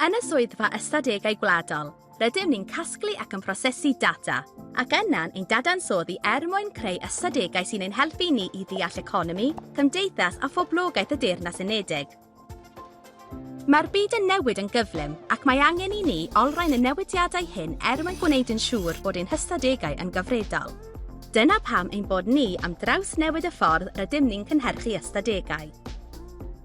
Yn y swyddfa ystadegau gwladol, rydym ni'n casglu ac yn prosesu data, ac yna'n ein dadansoddi mwyn creu ystadegau sy'n ein helpu ni i ddeall economi, cymdeithas a phoblogaeth y Deyrnas Unedig. Mae'r byd yn newid yn gyflym, ac mae angen i ni olrhain y newidiadau hyn mwyn gwneud yn siŵr bod ein hystadegau yn gyfredol. Dyna pam ein bod ni am draws newid y ffordd rydym ni'n cynhyrchu ystadegau.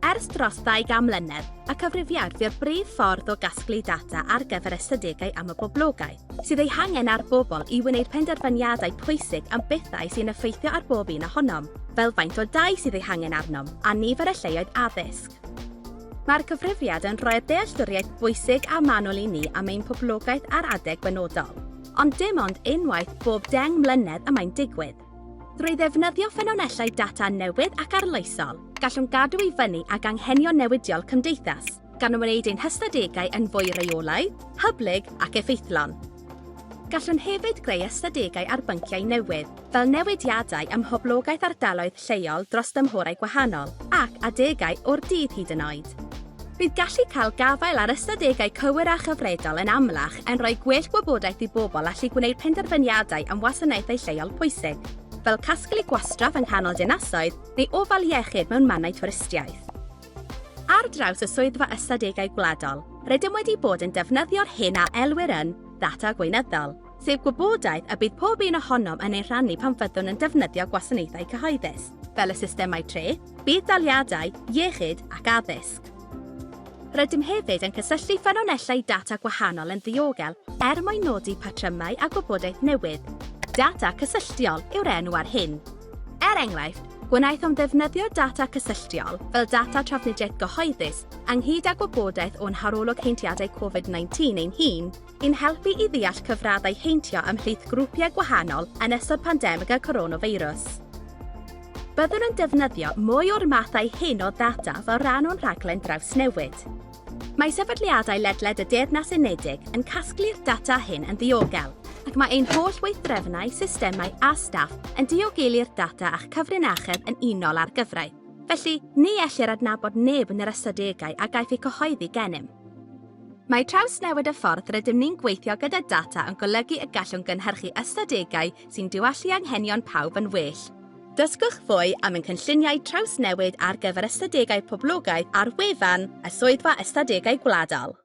Ers dros 20 mlynedd, y cyfrifiad fy'r brif ffordd o gasglu data ar gyfer ystadegau am y poblogaeth, sydd ei hangen ar bobl i wneud penderfyniadau pwysig am bethau sy'n effeithio ar bob un ohonom, fel faint o dai sydd ei hangen arnom a nifer y lleoedd addysg. Mae'r cyfrifiad yn rhoi'r dealltwriaeth bwysig a manwl i ni am ein poblogaeth ar adeg benodol, ond dim ond unwaith bob 10 mlynedd y mae'n digwydd. Drwy ddefnyddio ffynonellau data newydd ac arloesol, gallwn gadw i fyny ag anghenion newidiol cymdeithas, gan wneud ein hystadegau yn fwy reolaidd, hyblyg ac effeithlon. Gallwn hefyd greu ystadegau ar bynciau newydd, fel newidiadau ym mhoblogaeth ardaloedd lleol dros dymhorau gwahanol, ac adegau o'r dydd hyd yn oed. Bydd gallu cael gafael ar ystadegau cywir a chyfredol yn amlach yn rhoi gwell gwybodaeth i bobl allu gwneud penderfyniadau am wasanaethau lleol pwysig, fel casglu gwastraff yng nghanol dinasoedd neu ofal iechyd mewn mannau twristiaeth. Ar draws y swyddfa ystadegau gwladol, rydym wedi bod yn defnyddio'r hyn a elwir yn ddata gweinyddol, sef gwybodaeth y bydd pob un ohonom yn ei rhannu pan fyddwn yn defnyddio gwasanaethau cyhoeddus, fel y systemau tre, bydd daliadau, iechyd ac addysg. Rydym hefyd yn cysylltu ffynonellau data gwahanol yn ddiogel mwyn nodi patrymau a gwybodaeth newydd. Data cysylltiol yw'r enw ar hyn. Enghraifft, gwnaethom ddefnyddio data cysylltiol fel data trafnidiaeth gyhoeddus ynghyd â gwybodaeth o'n harolwg heintiadau Covid-19 ein hun, i'n helpu i ddeall cyfraddau heintio ymhlith grwpiau gwahanol yn ystod pandemig y coronavirus. Byddwn yn defnyddio mwy o'r mathau hyn o ddata fel rhan o'n rhaglen Trawsnewid. Mae sefydliadau ledled y Deyrnas Unedig yn casglu'r data hyn yn ddiogel, ac mae ein holl weithdrefnau, systemau a staff yn diogelu'r data a'ch cyfrinachedd yn unol ar gyfraith. Felly, ni ellir adnabod neb yn yr ystadegau a gaiff ei cyhoeddi gennym. Mae trawsnewid y ffordd rydym ni'n gweithio gyda data yn golygu y gallwn gynhyrchu ystadegau sy'n diwallu anghenion pawb yn well. Dysgwch fwy am ein cynlluniau trawsnewid ar gyfer ystadegau poblogaeth ar wefan y swyddfa ystadegau gwladol.